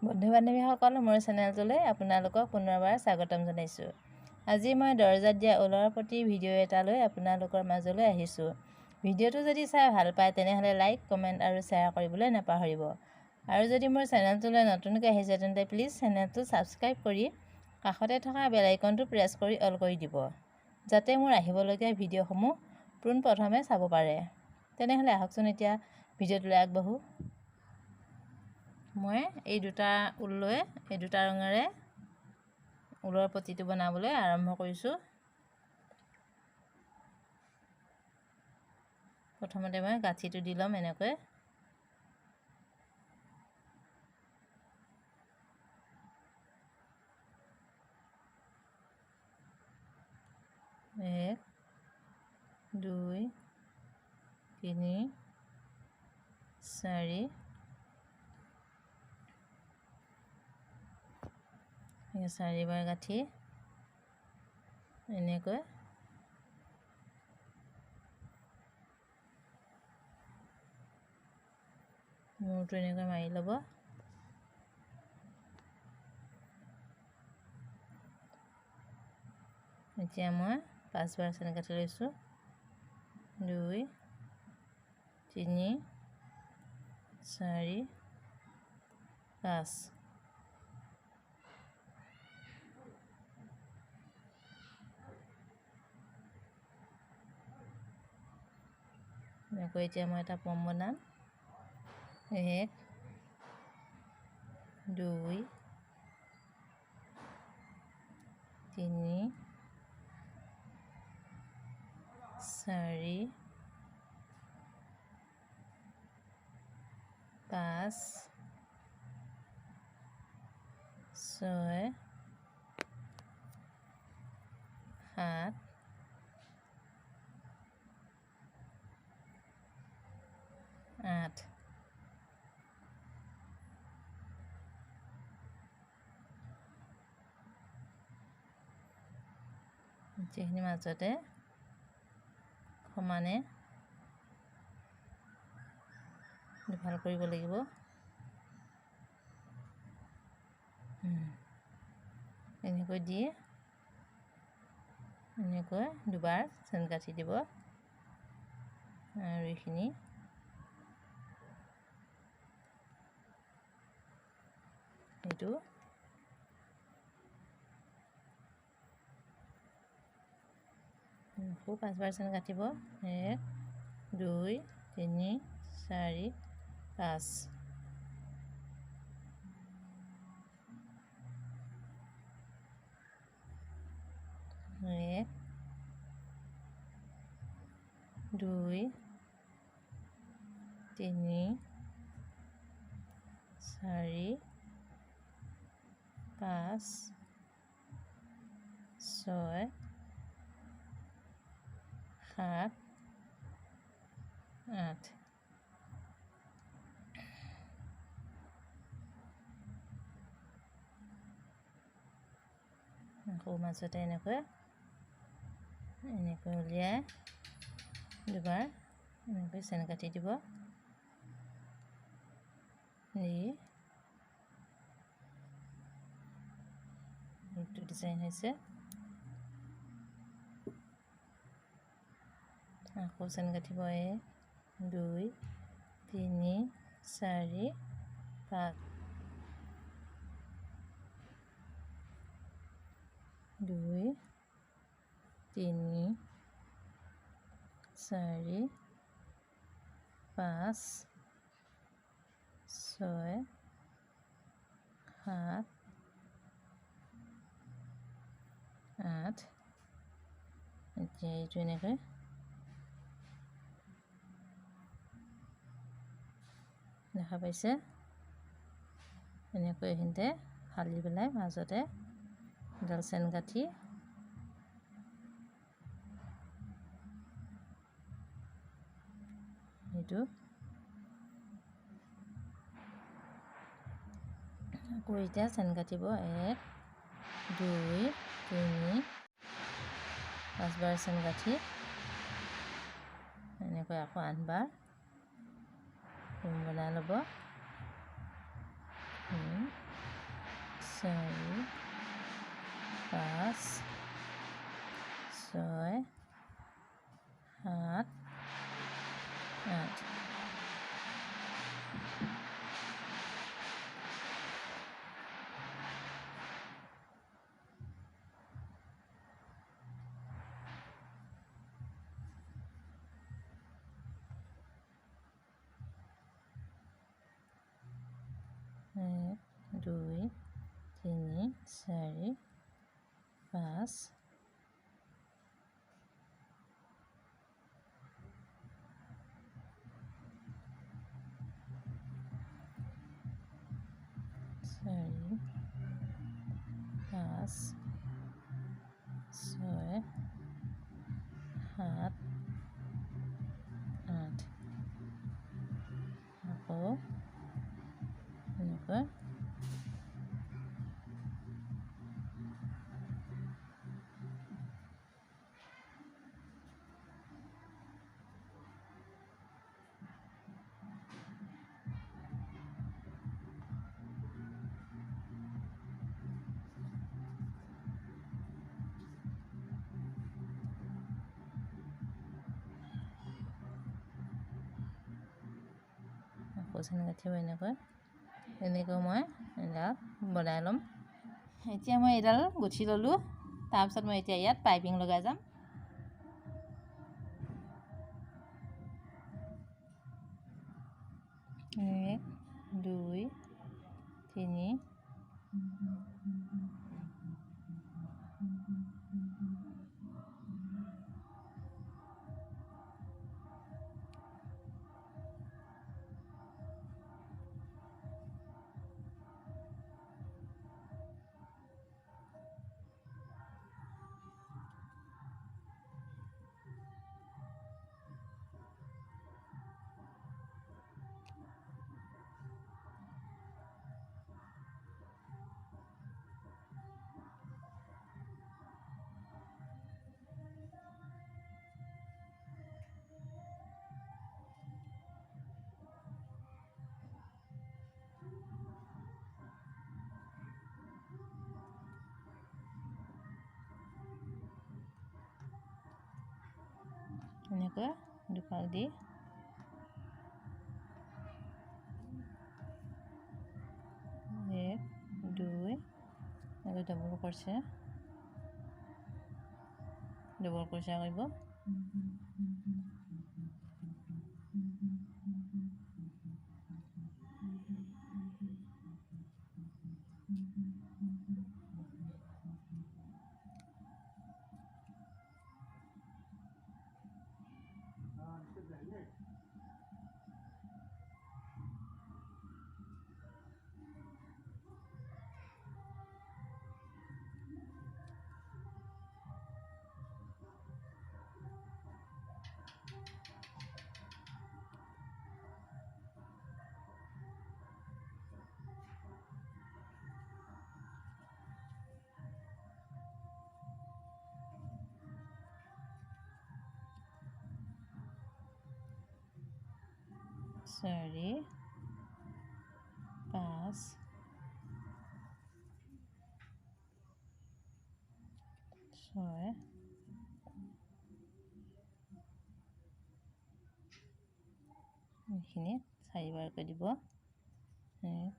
বন্ধু বান্ধৱীসকল, মোৰ চেনেলটোলৈ আপোনালোকক পুনৰবাৰ স্বাগতম জনাইছোঁ। আজি মই দৰজাত দিয়া ঊলৰ প্ৰতি ভিডিঅ' এটা লৈ আপোনালোকৰ মাজলৈ আহিছোঁ। ভিডিঅ'টো যদি চাই ভাল পায় তেনেহ'লে লাইক, কমেণ্ট আৰু শ্বেয়াৰ কৰিবলৈ নাপাহৰিব। আৰু যদি মোৰ চেনেলটোলৈ নতুনকৈ আহিছে তেন্তে প্লিজ চেনেলটো ছাবস্ক্ৰাইব কৰি কাষতে থকা বেল আইকনটো প্ৰেছ কৰি অল কৰি দিব, যাতে মোৰ আহিবলগীয়া ভিডিঅ'সমূহ পোনপ্ৰথমে চাব পাৰে। তেনেহ'লে আহকচোন এতিয়া ভিডিঅ'টোলৈ আগবাঢ়োঁ। মই এই দুটা ঊল লৈ এই দুটা ৰঙেৰে ঊলৰ পটিটো বনাবলৈ আৰম্ভ কৰিছোঁ। প্ৰথমতে মই গাঁঠিটো দি ল'ম এনেকৈ। এক, দুই, তিনি, চাৰি, চাৰিবাৰ গাঁঠি এনেকৈ মূৰটো এনেকৈ মাৰি ল'ব। এতিয়া মই 5বাৰ চেন কাটি লৈছোঁ। 2, 3, 4, 5। এনেকৈ এতিয়া মই এটা পম বনাম। 1, 2, 3, 4, 5, 6, 7, 8। এইখিনি মাজতে সমানে দুফাল কৰিব লাগিব। এনেকৈ দি এনেকৈ দুবাৰ চেন কাটি দিব আৰু এইখিনি এইটো আকৌ 5বাৰ চেন কাটিব। 1, 2, 3, 4, 5। 1, 2, 3, 4, 5, 6, 7, 8। আকৌ মাজতে এনেকৈ উলিয়াই দুবাৰ এনেকৈ চেন কাটি দিব। এইটো ডিজাইন হৈছে। আকৌ চেন কাটিব। 1, 2, 3, 4, 5। 2, 3, 4, 5, 6, 7, 8। এতিয়া এইটো এনেকৈ দেখা পাইছে। এনেকৈ এইখিনিতে ফালি পেলাই মাজতে এডাল চেন কাঠি এইটো আকৌ এতিয়া চেন কাটিব। 1, 2, 3, 5বাৰ চেন কাঠি এনেকৈ আকৌ 8বাৰ বনাই ল'ব। 4 5 6 7 8 1 2 3 4 5 4 5 6 7 8 আকৌ এনেকৈ চেন গাঁঠিব এনেকৈ মই এডাল বনাই ল'ম। এতিয়া মই এডাল গুঠি ল'লোঁ। তাৰপিছত মই এতিয়া ইয়াত পাইপিং লগাই যাম। 1 2 3 এনেকৈ দুপাক দি এক দুই এনেকৈ ডবল ক্ৰচে কৰিব। চাৰি পাঁচ ছয় এইখিনি চাৰিবাৰকৈ দিব। 1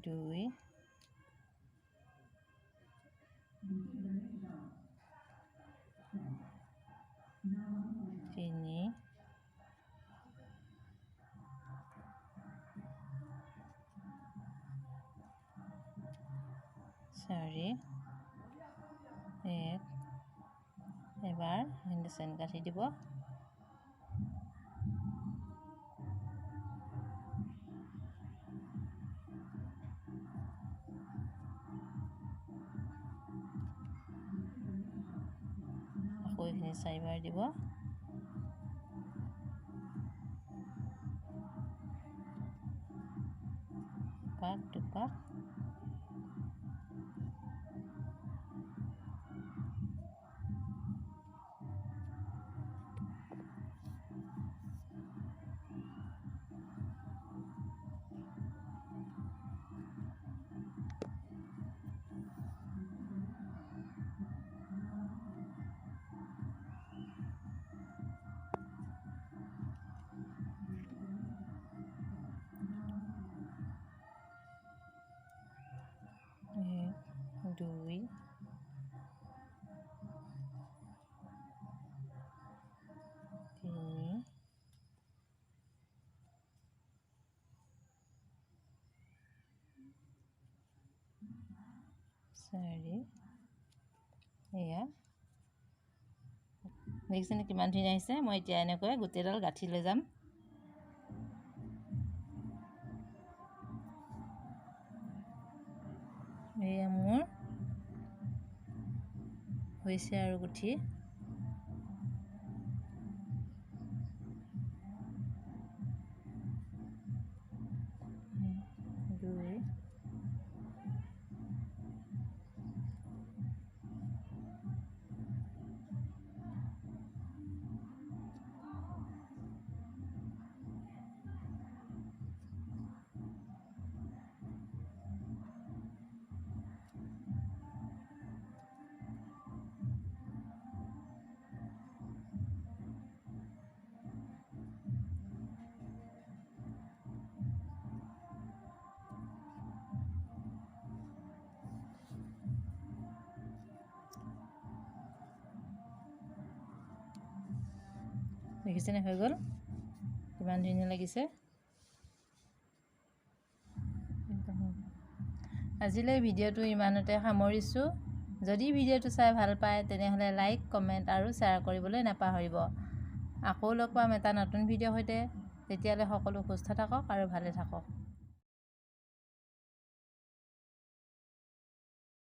2 তিনি 4 1 এবাৰ চেন কাটি দিব। আকৌ এইখিনি চাৰিবাৰ দিব। পাক দুপাক 4 এয়া দেখিছেনে কিমান ধুনীয়া আহিছে। মই এতিয়া এনেকৈ গোটেইডাল গাঁঠি লৈ যাম। এয়া মোৰ হৈছে আৰু গুঠি। দেখিছেনে হৈ গ'ল কিমান ধুনীয়া লাগিছে। আজিলৈ ভিডিঅ'টো ইমানতে সামৰিছোঁ। যদি ভিডিঅ'টো চাই ভাল পায় তেনেহ'লে লাইক, কমেণ্ট আৰু শ্বেয়াৰ কৰিবলৈ নাপাহৰিব। আকৌ লগ পাম এটা নতুন ভিডিঅ'ৰ সৈতে। তেতিয়ালৈ সকলো সুস্থ থাকক আৰু ভালে থাকক।